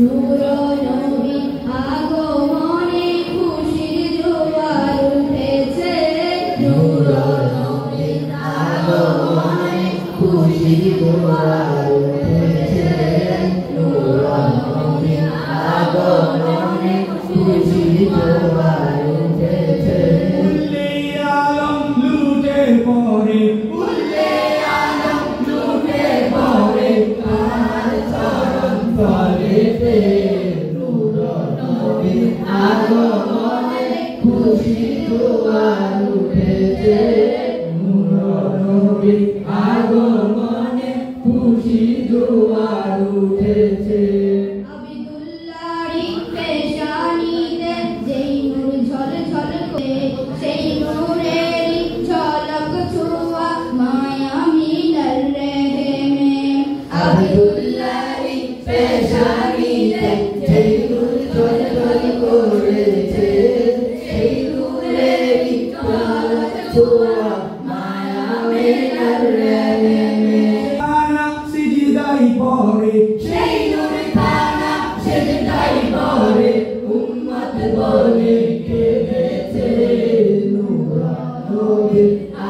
নূর নবী আগমনে খুশির জোয়ার উঠেছে নূর নবী আগমনে খুশির জোয়ার উঠেছে নূর নবী আগমনে খুশির জোয়ার উঠেছে উল্লে আলম লুটে পড়ে উল্লে আলম লুটে পড়ে তার চরণ তলেতে নূর নবী আগমনে খুশির জোয়ার উঠেছে নূর নবী আগমনে খুশির জোয়ার উঠেছে আবিদুল্লাহর পেশানিতে যেই নূর ঝলঝল করে সেই নূরের ঝলক ছোঁয়া মায়া মিলল রেহেমে আবিদুল্লাহর পেশানিতে যেই নূর ঝলঝল করেছে সেই নূরের ঝলক ছোঁয়া মায়া মিলল রেহেমে তারা সিজদাই পড়ে সেই নূর তারা সিজদাই পড়ে উম্মত বলে কেঁদেছে নূর নবী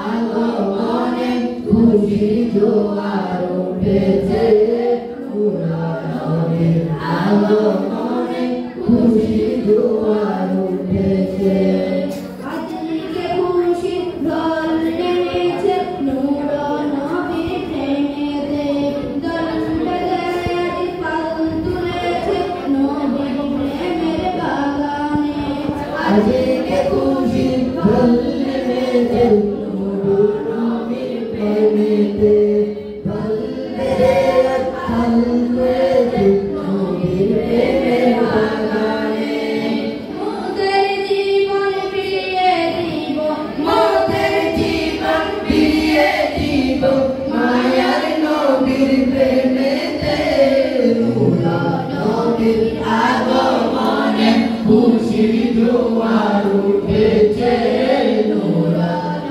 আগমনে খুশির জোয়ার উঠেছে নূর নবী আগমনে খুশির জোয়ার উঠেছে আজকে খুশির ঢল নেমেছে নূর নবীর প্রেমেতে দণ্ডদারি পাল তুলেছে নবীর প্রেমের বাগানে আজকে খুশির ঢল নেমেছে নূর নবীর প্রেমেতে দণ্ডদারি পাল তুলেছে নবীর প্রেমের বাগানে মোদের জীবন ফিরিয়ে দিব মোদের জীবন ফিরিয়ে দিব মায়ার নবীর প্রেমেতে নূর নবীর আগমনে খুশির জোয়ার উঠেছে নূর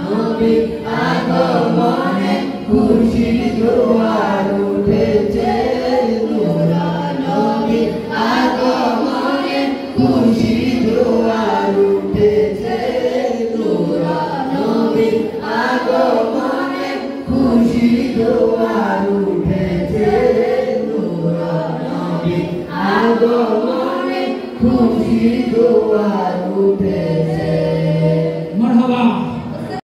নবীর আগমনে খুশির জোয়ার উঠেছে নূর নবীর আগমনে খুশির জোয়ার উঠেছে নূর নবীর আগমনে খুশির জোয়ার উঠেছে নূর নবীর আগমনে খুশির জোয়ার উঠেছে।